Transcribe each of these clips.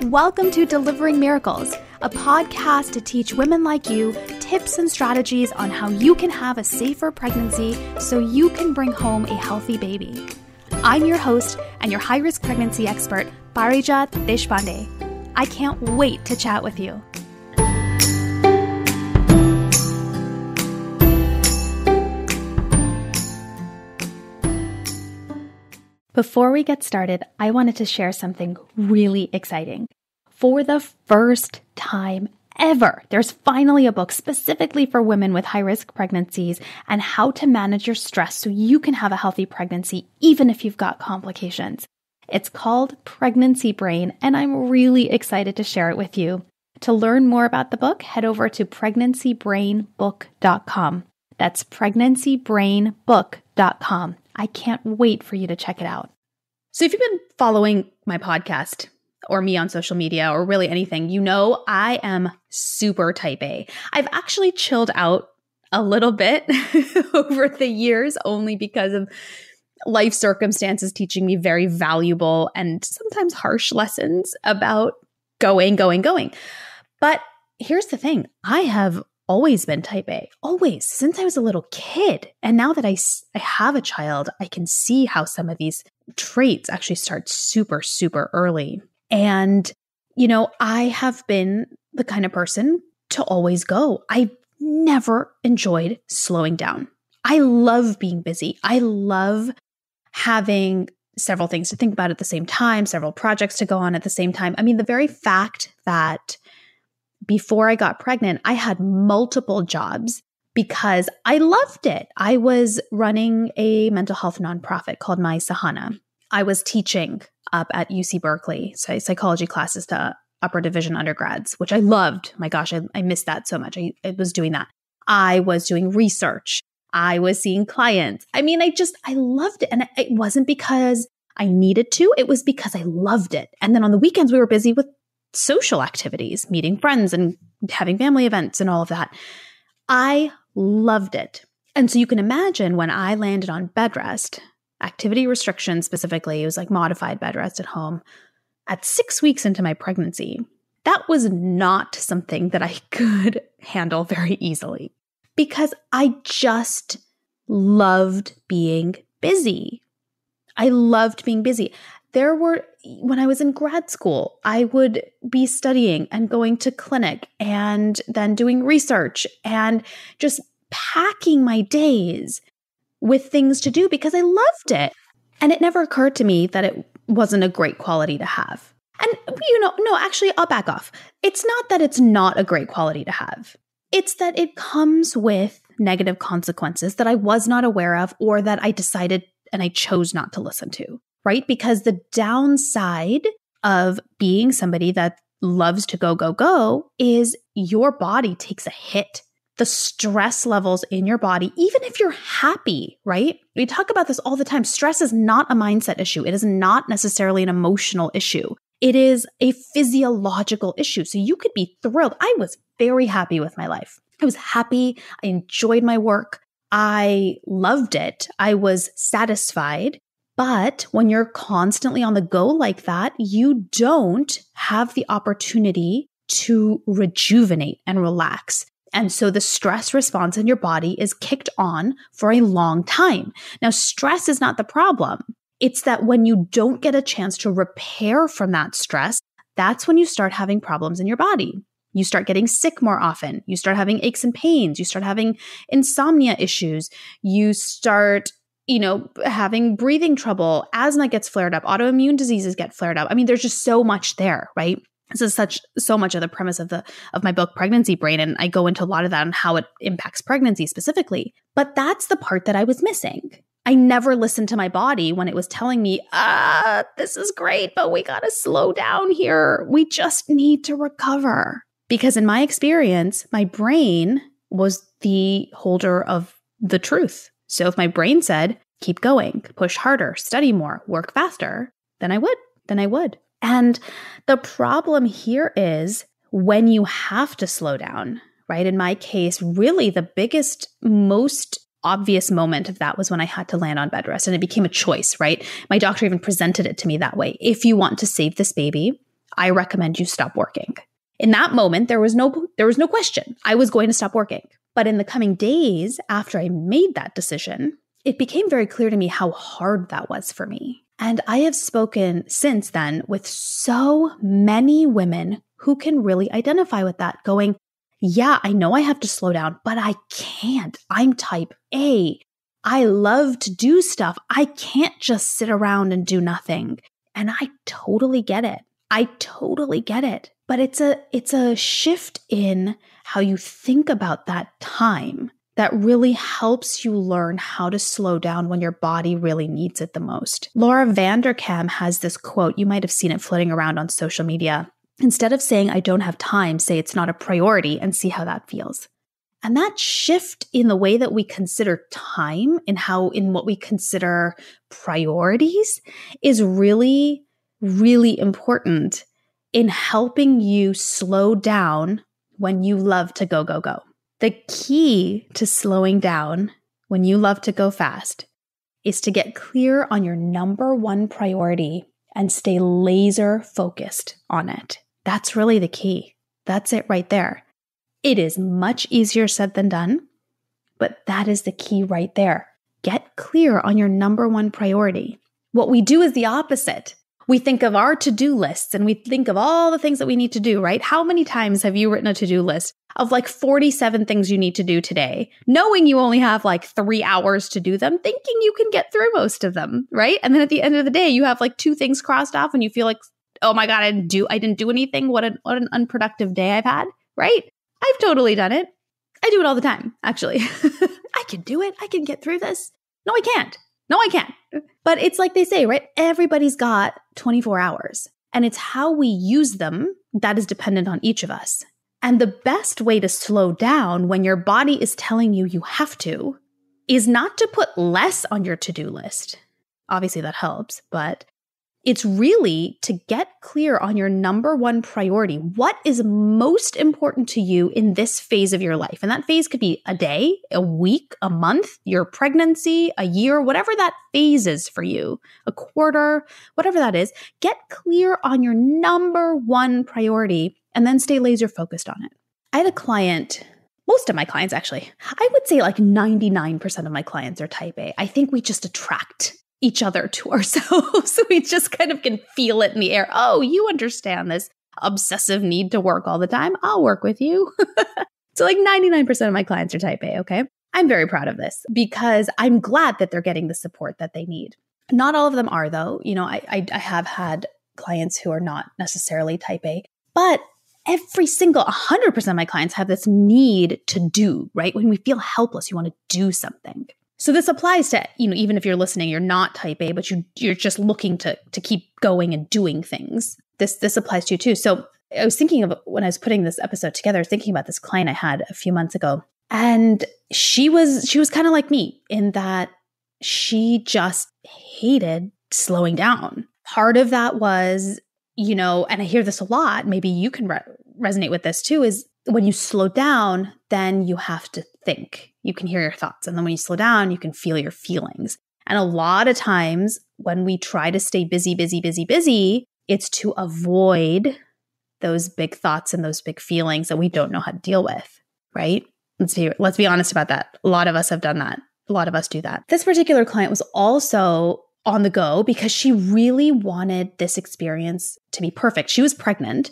Welcome to Delivering Miracles, a podcast to teach women like you tips and strategies on how you can have a safer pregnancy so you can bring home a healthy baby. I'm your host and your high-risk pregnancy expert, Parijat Deshpande. I can't wait to chat with you. Before we get started, I wanted to share something really exciting. For the first time ever, there's finally a book specifically for women with high-risk pregnancies and how to manage your stress so you can have a healthy pregnancy even if you've got complications. It's called Pregnancy Brain, and I'm really excited to share it with you. To learn more about the book, head over to pregnancybrainbook.com. That's pregnancybrainbook.com. I can't wait for you to check it out. So if you've been following my podcast or me on social media or really anything, you know I am super type A. I've actually chilled out a little bit over the years only because of life circumstances teaching me very valuable and sometimes harsh lessons about going. But here's the thing. I have always been type A, always, since I was a little kid. And now that I have a child, I can see how some of these traits actually start super, super early. And, you know, I have been the kind of person to always go. I never enjoyed slowing down. I love being busy. I love having several things to think about at the same time, several projects to go on at the same time. I mean, the very fact that before I got pregnant, I had multiple jobs because I loved it. I was running a mental health nonprofit called My Sahana. I was teaching up at UC Berkeley, psychology classes to upper division undergrads, which I loved. My gosh, I missed that so much. I was doing that. I was doing research. I was seeing clients. I mean, I loved it. And it wasn't because I needed to. It was because I loved it. And then on the weekends, we were busy with social activities, meeting friends and having family events and all of that. I loved it. And so you can imagine when I landed on bed rest, activity restrictions specifically, it was like modified bed rest at home, at 6 weeks into my pregnancy, that was not something that I could handle very easily because I just loved being busy. I loved being busy. When I was in grad school, I would be studying and going to clinic and then doing research and just packing my days with things to do because I loved it. And it never occurred to me that it wasn't a great quality to have. And, actually, I'll back off. It's not that it's not a great quality to have. It's that it comes with negative consequences that I was not aware of or that I decided and I chose not to listen to. Right? Because the downside of being somebody that loves to go is your body takes a hit. The stress levels in your body, even if you're happy, right? We talk about this all the time. Stress is not a mindset issue. It is not necessarily an emotional issue. It is a physiological issue. So you could be thrilled. I was very happy with my life. I was happy. I enjoyed my work. I loved it. I was satisfied. But when you're constantly on the go like that, you don't have the opportunity to rejuvenate and relax. And so the stress response in your body is kicked on for a long time. Now, stress is not the problem. It's that when you don't get a chance to repair from that stress, that's when you start having problems in your body. You start getting sick more often. You start having aches and pains. You start having insomnia issues. You start having breathing trouble, asthma gets flared up, autoimmune diseases get flared up. I mean, there's just so much there, right? This is so much of the premise of my book, Pregnancy Brain, and I go into a lot of that and how it impacts pregnancy specifically. But that's the part that I was missing. I never listened to my body when it was telling me, this is great, but we got to slow down here. We just need to recover. Because in my experience, my brain was the holder of the truth. So if my brain said, keep going, push harder, study more, work faster, then I would. And the problem here is when you have to slow down, right? In my case, really the biggest, most obvious moment of that was when I had to land on bed rest and it became a choice, right? My doctor even presented it to me that way. If you want to save this baby, I recommend you stop working. In that moment, there was no question. I was going to stop working. But in the coming days after I made that decision, it became very clear to me how hard that was for me. And I have spoken since then with so many women who can really identify with that, going, yeah, I know I have to slow down, but I can't. I'm type A. I love to do stuff. I can't just sit around and do nothing. And I totally get it. I totally get it. But it's a shift in how you think about that time that really helps you learn how to slow down when your body really needs it the most. Laura Vanderkam has this quote. You might have seen it floating around on social media. Instead of saying, I don't have time, say it's not a priority and see how that feels. And that shift in the way that we consider time and in what we consider priorities is really, really important in helping you slow down when you love to go, go, go. The key to slowing down when you love to go fast is to get clear on your number one priority and stay laser focused on it. That's really the key. That's it right there. It is much easier said than done, but that is the key right there. Get clear on your number one priority. What we do is the opposite. We think of our to-do lists and we think of all the things that we need to do, right? How many times have you written a to-do list of like 47 things you need to do today, knowing you only have like 3 hours to do them, thinking you can get through most of them, right? And then at the end of the day, you have like 2 things crossed off and you feel like, oh my God, I didn't do anything. What an unproductive day I've had, right? I've totally done it. I do it all the time, actually. I can do it. I can get through this. No, I can't. No, I can't. But it's like they say, right? Everybody's got 24 hours. And it's how we use them that is dependent on each of us. And the best way to slow down when your body is telling you you have to is not to put less on your to-do list. Obviously, that helps, but it's really to get clear on your number one priority. What is most important to you in this phase of your life? And that phase could be a day, a week, a month, your pregnancy, a year, whatever that phase is for you, a quarter, whatever that is. Get clear on your number one priority and then stay laser focused on it. I had a client, most of my clients actually, I would say like 99% of my clients are type A. I think we just attract each other to ourselves. We just kind of can feel it in the air. Oh, you understand this obsessive need to work all the time. I'll work with you. So like 99% of my clients are type A, okay? I'm very proud of this because I'm glad that they're getting the support that they need. Not all of them are though. You know, I have had clients who are not necessarily type A, but every single 100% of my clients have this need to do, right? When we feel helpless, you want to do something. So this applies to, you know, even if you're listening, you're not type A, but you're just looking to keep going and doing things. This applies to you too. So I was thinking of, when I was putting this episode together, I was thinking about this client I had a few months ago. And she was kind of like me in that she just hated slowing down. Part of that was, you know, and I hear this a lot, maybe you can resonate with this too, is when you slow down, then you have to think. You can hear your thoughts. And then when you slow down, you can feel your feelings. And a lot of times when we try to stay busy, it's to avoid those big thoughts and those big feelings that we don't know how to deal with, right? Let's be honest about that. A lot of us have done that. A lot of us do that. This particular client was also on the go because she really wanted this experience to be perfect. She was pregnant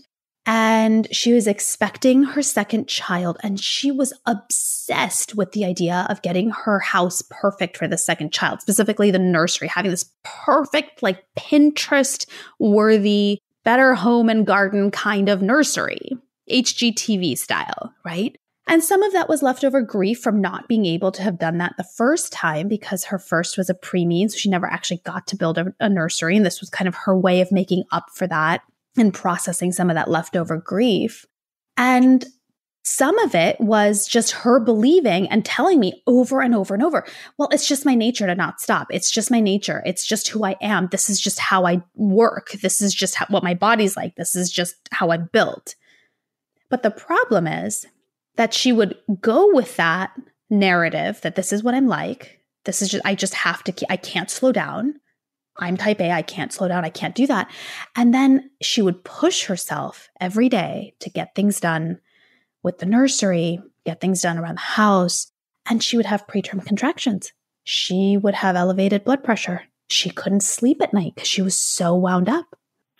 and she was expecting her second child, and she was obsessed with the idea of getting her house perfect for the second child, specifically the nursery, having this perfect, like Pinterest-worthy, better home and garden kind of nursery, HGTV style, right? And some of that was leftover grief from not being able to have done that the first time because her first was a preemie, so she never actually got to build a nursery. And this was kind of her way of making up for that and processing some of that leftover grief. And some of it was just her believing and telling me over and over and over, well, it's just my nature to not stop. It's just my nature. It's just who I am. This is just how I work. This is just what my body's like. This is just how I'm built. But the problem is that she would go with that narrative that this is what I'm like. This is just, I just have to, I can't slow down. I'm type A, I can't slow down, I can't do that. And then she would push herself every day to get things done with the nursery, get things done around the house, and she would have preterm contractions. She would have elevated blood pressure. She couldn't sleep at night because she was so wound up.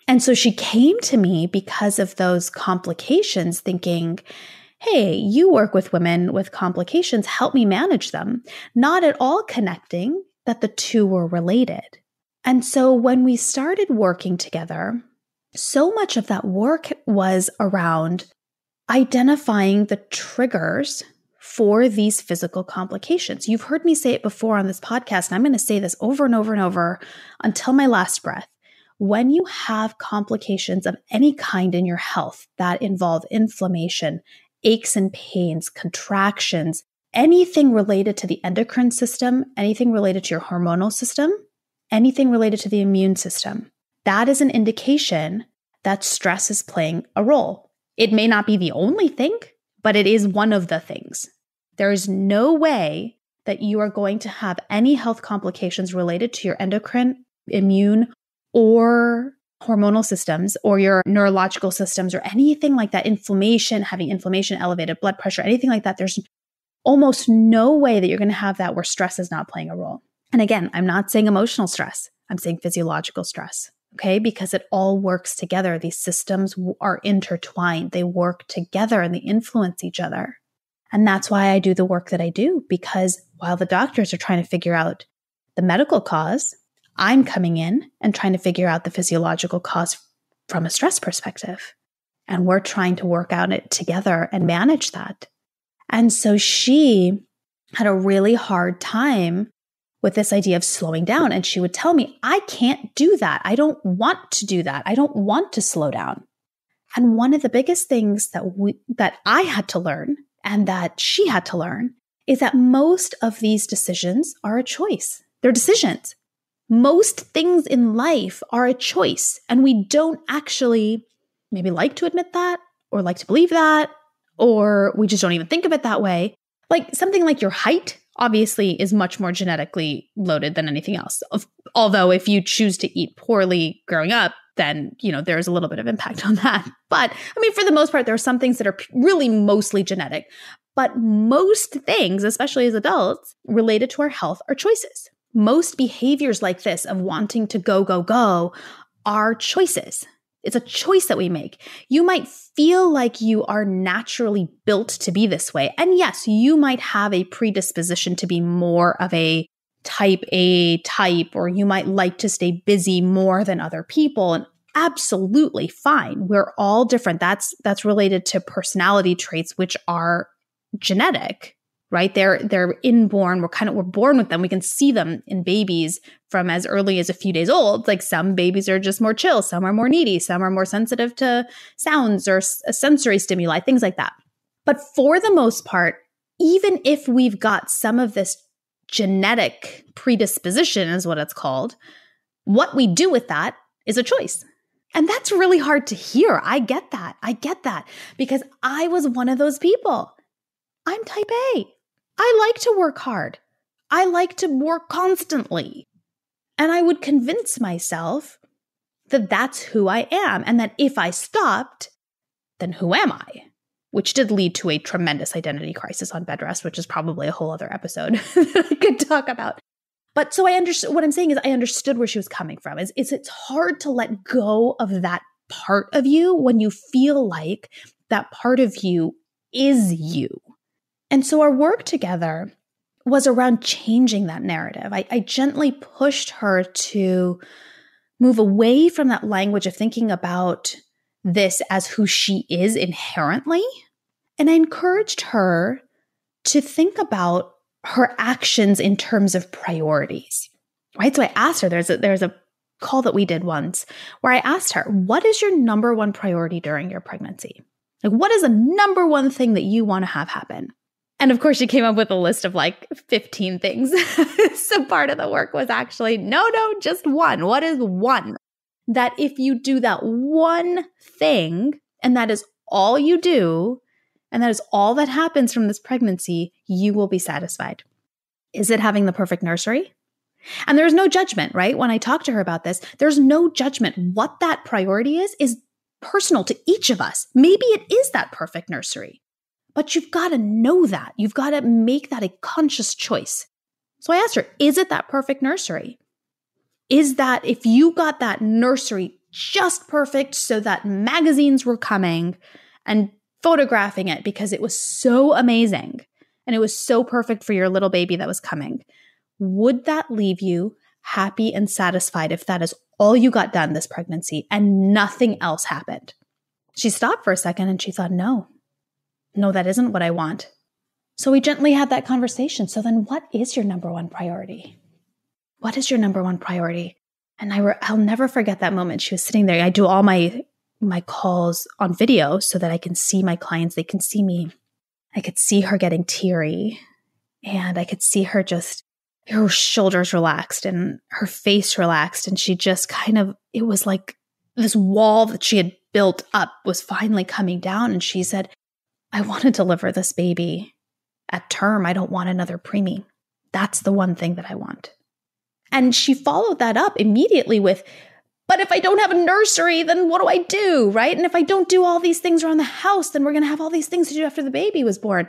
And so she came to me because of those complications, thinking, hey, you work with women with complications, help me manage them. Not at all connecting that the two were related. And so when we started working together, so much of that work was around identifying the triggers for these physical complications. You've heard me say it before on this podcast, and I'm going to say this over and over and over until my last breath. When you have complications of any kind in your health that involve inflammation, aches and pains, contractions, anything related to the endocrine system, anything related to your hormonal system, anything related to the immune system, that is an indication that stress is playing a role. It may not be the only thing, but it is one of the things. There is no way that you are going to have any health complications related to your endocrine, immune, or hormonal systems, or your neurological systems, or anything like that, having inflammation, elevated blood pressure, anything like that. There's almost no way that you're going to have that where stress is not playing a role. And again, I'm not saying emotional stress. I'm saying physiological stress, okay? Because it all works together. These systems are intertwined. They work together and they influence each other. And that's why I do the work that I do, because while the doctors are trying to figure out the medical cause, I'm coming in and trying to figure out the physiological cause from a stress perspective. And we're trying to work out it together and manage that. And so she had a really hard time with this idea of slowing down. And she would tell me, I can't do that. I don't want to do that. I don't want to slow down. And one of the biggest things that I had to learn and that she had to learn is that most of these decisions are a choice. They're decisions. Most things in life are a choice. And we don't actually maybe like to admit that or like to believe that, or we just don't even think of it that way. Like something like your height obviously is much more genetically loaded than anything else. Although if you choose to eat poorly growing up, then, there's a little bit of impact on that. But I mean, for the most part, there are some things that are really mostly genetic. But most things, especially as adults, related to our health are choices. Most behaviors like this of wanting to go are choices. It's a choice that we make. You might feel like you are naturally built to be this way. And yes, you might have a predisposition to be more of a type A type, or you might like to stay busy more than other people. And absolutely fine. We're all different. That's related to personality traits, which are genetic, right? They're inborn. We're born with them. We can see them in babies from as early as a few days old. Like some babies are just more chill. Some are more needy. Some are more sensitive to sounds or sensory stimuli, things like that. But for the most part, even if we've got some of this genetic predisposition is what it's called, what we do with that is a choice. And that's really hard to hear. I get that because I was one of those people. I'm type A. I like to work hard. I like to work constantly. And I would convince myself that that's who I am, and that if I stopped, then who am I? Which did lead to a tremendous identity crisis on bed rest, which is probably a whole other episode that I could talk about. But so I understood, what I'm saying is I understood where she was coming from. It's hard to let go of that part of you when you feel like that part of you is you. And so our work together was around changing that narrative. I gently pushed her to move away from that language of thinking about this as who she is inherently. And I encouraged her to think about her actions in terms of priorities, right? So I asked her, there's a call that we did once where I asked her, what is your number one priority during your pregnancy? Like, what is the number one thing that you want to have happen? And of course, she came up with a list of like 15 things. So part of the work was actually, no, just one. What is one? That if you do that one thing, and that is all you do, and that is all that happens from this pregnancy, you will be satisfied. Is it having the perfect nursery? And there's no judgment, right? When I talk to her about this, there's no judgment. What that priority is personal to each of us. Maybe it is that perfect nursery, but you've got to know that. You've got to make that a conscious choice. So I asked her, is it that perfect nursery? Is that if you got that nursery just perfect so that magazines were coming and photographing it because it was so amazing and it was so perfect for your little baby that was coming, would that leave you happy and satisfied if that is all you got done this pregnancy and nothing else happened? She stopped for a second and she thought, no, that isn't what I want. So we gently had that conversation. So then what is your number one priority? What is your number one priority? And I'll never forget that moment. She was sitting there. I do all my calls on video so that I can see my clients. They can see me. I could see her getting teary and I could see her just, her shoulders relaxed and her face relaxed. And she just it was like this wall that she had built up was finally coming down. And she said, I want to deliver this baby at term. I don't want another preemie. That's the one thing that I want. And she followed that up immediately with, but if I don't have a nursery, then what do I do, right? And if I don't do all these things around the house, then we're going to have all these things to do after the baby was born.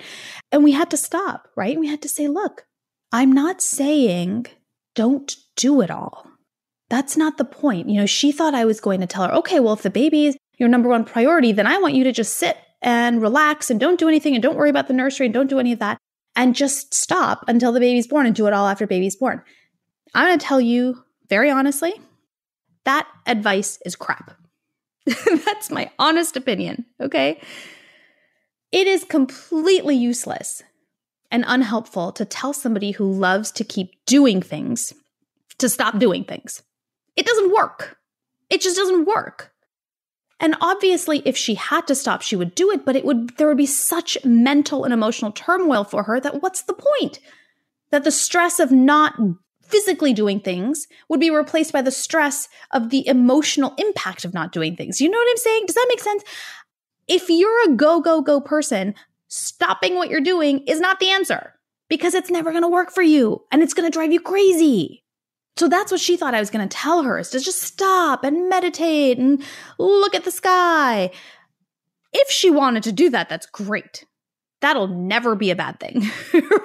And we had to stop, right? We had to say, look, I'm not saying don't do it all. That's not the point. She thought I was going to tell her, okay, well, if the baby is your number one priority, then I want you to just sit and relax and don't do anything and don't worry about the nursery and don't do any of that and just stop until the baby's born and do it all after baby's born. I'm going to tell you very honestly, that advice is crap. That's my honest opinion, okay? It is completely useless and unhelpful to tell somebody who loves to keep doing things to stop doing things. It doesn't work. It just doesn't work. And obviously, if she had to stop, she would do it, but there would be such mental and emotional turmoil for her that what's the point? That the stress of not physically doing things would be replaced by the stress of the emotional impact of not doing things. You know what I'm saying? Does that make sense? If you're a go person, stopping what you're doing is not the answer because it's never going to work for you and it's going to drive you crazy. So that's what she thought I was going to tell her, is to just stop and meditate and look at the sky. If she wanted to do that, that's great. That'll never be a bad thing,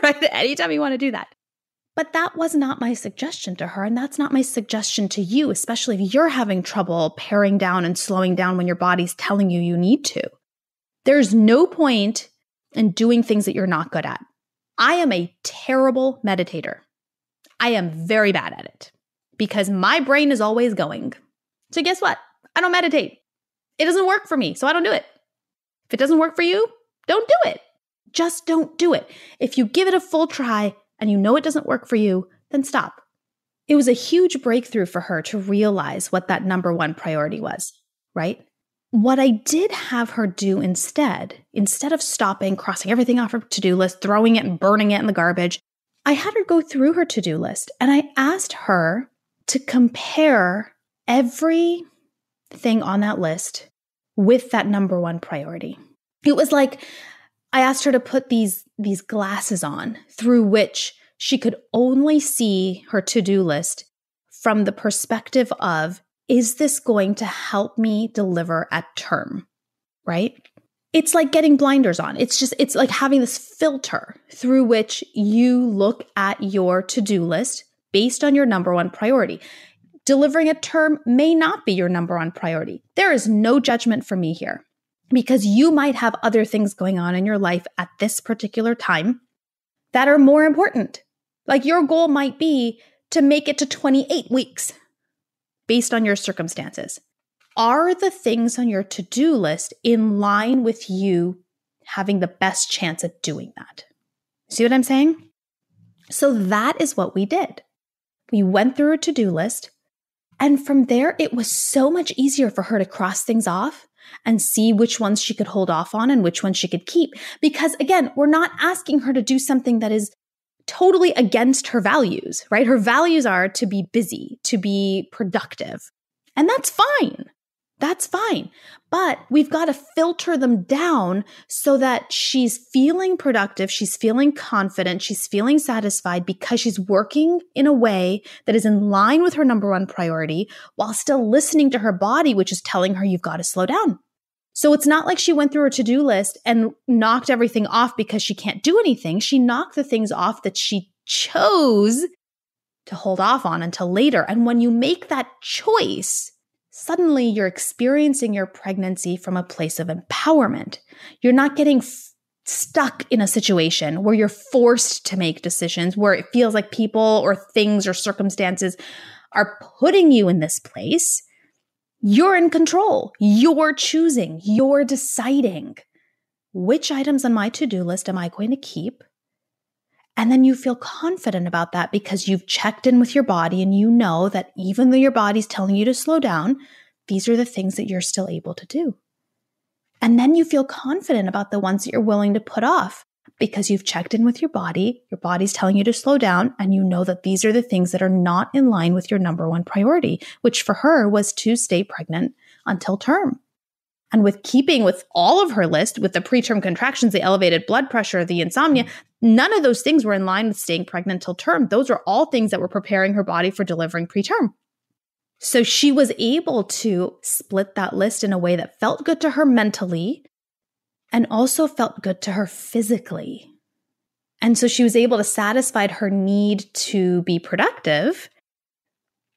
right? Anytime you want to do that. But that was not my suggestion to her, and that's not my suggestion to you, especially if you're having trouble paring down and slowing down when your body's telling you need to. There's no point in doing things that you're not good at. I am a terrible meditator. I am very bad at it because my brain is always going. So guess what? I don't meditate. It doesn't work for me, so I don't do it. If it doesn't work for you, don't do it. Just don't do it. If you give it a full try and you know it doesn't work for you, then stop. It was a huge breakthrough for her to realize what that number one priority was, right? What I did have her do instead of stopping, crossing everything off her to-do list, throwing it and burning it in the garbage, I had her go through her to-do list and I asked her to compare everything on that list with that number one priority. It was like I asked her to put these glasses on through which she could only see her to-do list from the perspective of, is this going to help me deliver at term, right? It's like getting blinders on. It's like having this filter through which you look at your to-do list based on your number one priority. Delivering a term may not be your number one priority. There is no judgment from me here because you might have other things going on in your life at this particular time that are more important. Like your goal might be to make it to 28 weeks based on your circumstances. Are the things on your to-do list in line with you having the best chance at doing that? See what I'm saying? So that is what we did. We went through a to-do list, and from there, it was so much easier for her to cross things off and see which ones she could hold off on and which ones she could keep. Because again, we're not asking her to do something that is totally against her values, right? Her values are to be busy, to be productive. And that's fine. That's fine. But we've got to filter them down so that she's feeling productive, she's feeling confident, she's feeling satisfied because she's working in a way that is in line with her number one priority while still listening to her body, which is telling her you've got to slow down. So it's not like she went through her to-do list and knocked everything off because she can't do anything. She knocked the things off that she chose to hold off on until later. And when you make that choice, suddenly you're experiencing your pregnancy from a place of empowerment. You're not getting stuck in a situation where you're forced to make decisions, where it feels like people or things or circumstances are putting you in this place. You're in control. You're choosing. You're deciding which items on my to-do list am I going to keep. And then you feel confident about that because you've checked in with your body and you know that even though your body's telling you to slow down, these are the things that you're still able to do. And then you feel confident about the ones that you're willing to put off because you've checked in with your body's telling you to slow down, and you know that these are the things that are not in line with your number one priority, which for her was to stay pregnant until term. And with keeping with all of her list, with the preterm contractions, the elevated blood pressure, the insomnia, none of those things were in line with staying pregnant till term. Those are all things that were preparing her body for delivering preterm. So she was able to split that list in a way that felt good to her mentally and also felt good to her physically. And so she was able to satisfy her need to be productive,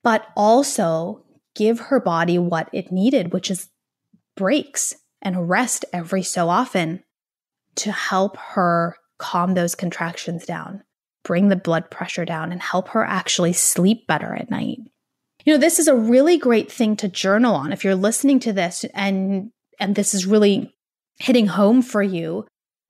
but also give her body what it needed, which is breaks and rest every so often to help her calm those contractions down, bring the blood pressure down, and help her actually sleep better at night. You know, this is a really great thing to journal on. If you're listening to this and this is really hitting home for you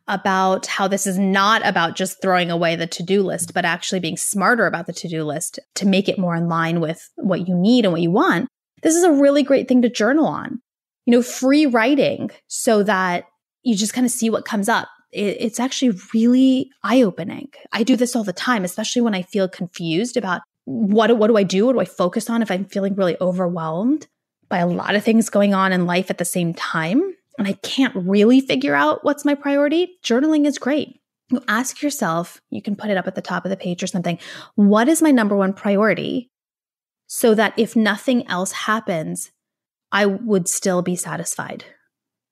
about how this is not about just throwing away the to-do list, but actually being smarter about the to-do list to make it more in line with what you need and what you want, this is a really great thing to journal on. You know, free writing so that you just kind of see what comes up. It's actually really eye-opening. I do this all the time, especially when I feel confused about what do I do? What do I focus on if I'm feeling really overwhelmed by a lot of things going on in life at the same time, and I can't really figure out what's my priority? Journaling is great. You ask yourself, you can put it up at the top of the page or something, what is my number one priority? So that if nothing else happens, I would still be satisfied.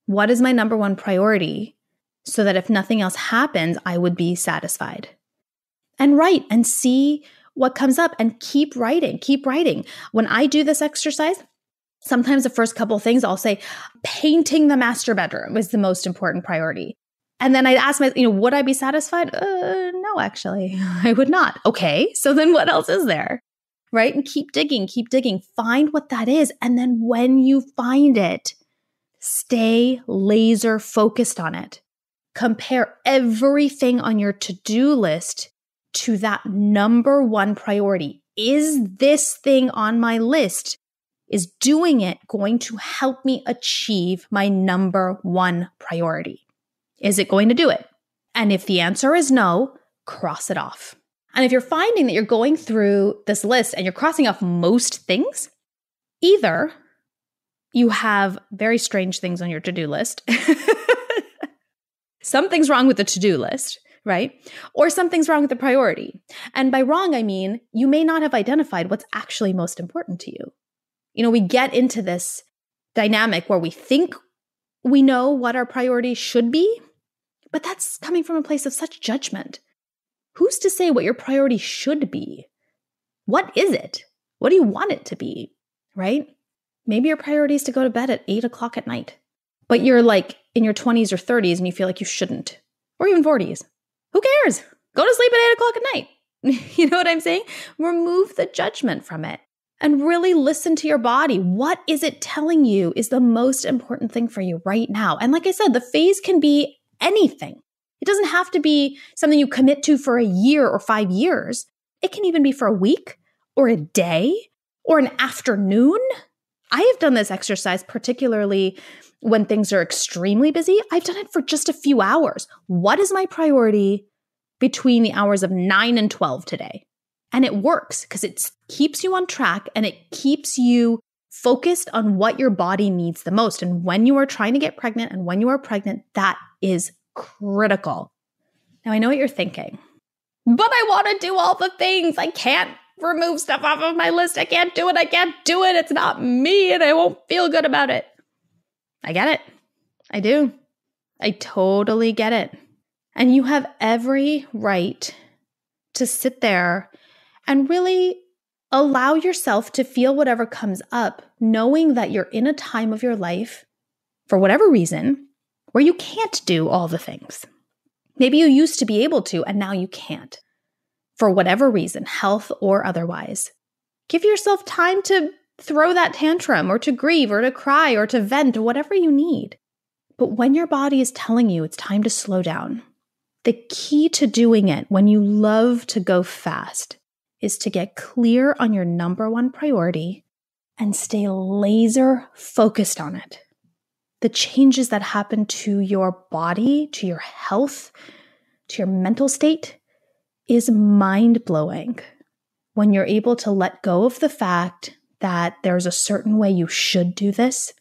What is my number one priority so that if nothing else happens, I would be satisfied? And write and see what comes up and keep writing, keep writing. When I do this exercise, sometimes the first couple of things I'll say, painting the master bedroom is the most important priority. And then I ask myself, would I be satisfied? No, actually, I would not. Okay, so then what else is there? Right? And keep digging, find what that is. And then when you find it, stay laser focused on it. Compare everything on your to-do list to that number one priority. Is this thing on my list, is doing it going to help me achieve my number one priority? Is it going to do it? And if the answer is no, cross it off. And if you're finding that you're going through this list and you're crossing off most things, either you have very strange things on your to-do list. Something's wrong with the to-do list, right? Or something's wrong with the priority. And by wrong, I mean, you may not have identified what's actually most important to you. We get into this dynamic where we think we know what our priorities should be, but that's coming from a place of such judgment. Who's to say what your priority should be? What is it? What do you want it to be, right? Maybe your priority is to go to bed at 8 o'clock at night, but you're like in your 20s or 30s and you feel like you shouldn't, or even 40s. Who cares? Go to sleep at 8 o'clock at night. You know what I'm saying? Remove the judgment from it and really listen to your body. What is it telling you is the most important thing for you right now? And like I said, the phase can be anything. It doesn't have to be something you commit to for a year or 5 years. It can even be for a week or a day or an afternoon. I have done this exercise, particularly when things are extremely busy. I've done it for just a few hours. What is my priority between the hours of 9 and 12 today? And it works because it keeps you on track and it keeps you focused on what your body needs the most. And when you are trying to get pregnant and when you are pregnant, that is critical. Now, I know what you're thinking, but I want to do all the things. I can't remove stuff off of my list. I can't do it. I can't do it. It's not me and I won't feel good about it. I get it. I do. I totally get it. And you have every right to sit there and really allow yourself to feel whatever comes up, knowing that you're in a time of your life, for whatever reason, where you can't do all the things. Maybe you used to be able to, and now you can't. For whatever reason, health or otherwise. Give yourself time to throw that tantrum, or to grieve, or to cry, or to vent, or whatever you need. But when your body is telling you it's time to slow down, the key to doing it when you love to go fast is to get clear on your number one priority and stay laser focused on it. The changes that happen to your body, to your health, to your mental state is mind-blowing when you're able to let go of the fact that there's a certain way you should do this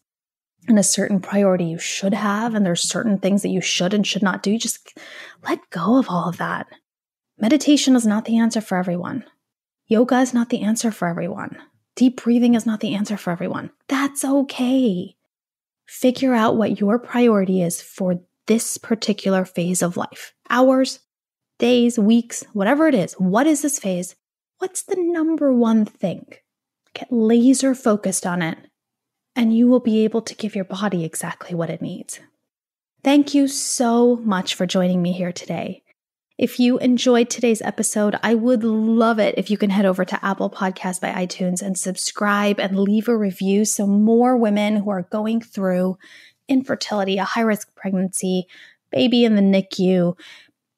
and a certain priority you should have, and there's certain things that you should and should not do. You just let go of all of that. Meditation is not the answer for everyone. Yoga is not the answer for everyone. Deep breathing is not the answer for everyone. That's okay. Figure out what your priority is for this particular phase of life. Hours, days, weeks, whatever it is. What is this phase? What's the number one thing? Get laser focused on it, and you will be able to give your body exactly what it needs. Thank you so much for joining me here today. If you enjoyed today's episode, I would love it if you can head over to Apple Podcasts by iTunes and subscribe and leave a review so more women who are going through infertility, a high-risk pregnancy, baby in the NICU,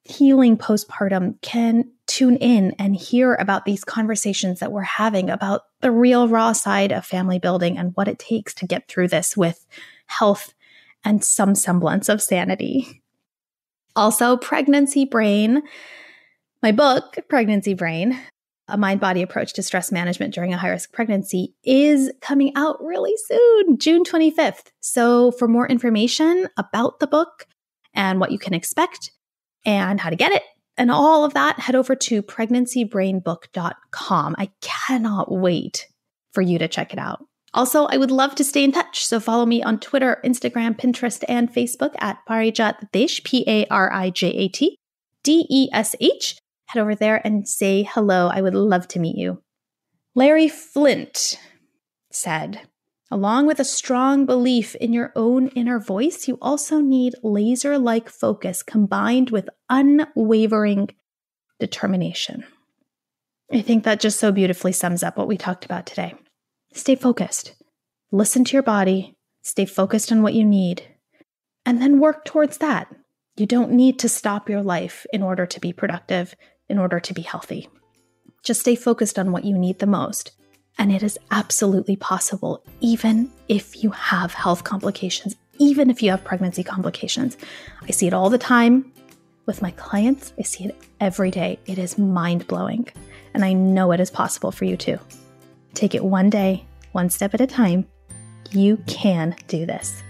healing postpartum can tune in and hear about these conversations that we're having about the real raw side of family building and what it takes to get through this with health and some semblance of sanity. Also, Pregnancy Brain, my book, Pregnancy Brain, A Mind-Body Approach to Stress Management During a High-Risk Pregnancy, is coming out really soon, June 25th. So for more information about the book and what you can expect and how to get it and all of that, head over to pregnancybrainbook.com. I cannot wait for you to check it out. Also, I would love to stay in touch, so follow me on Twitter, Instagram, Pinterest, and Facebook at Parijat Desh, Parijat Desh. Head over there and say hello. I would love to meet you. Larry Flint said, along with a strong belief in your own inner voice, you also need laser-like focus combined with unwavering determination. I think that just so beautifully sums up what we talked about today. Stay focused. Listen to your body. Stay focused on what you need. And then work towards that. You don't need to stop your life in order to be productive, in order to be healthy. Just stay focused on what you need the most. And it is absolutely possible, even if you have health complications, even if you have pregnancy complications. I see it all the time with my clients. I see it every day. It is mind-blowing. And I know it is possible for you too. Take it one day, one step at a time. You can do this.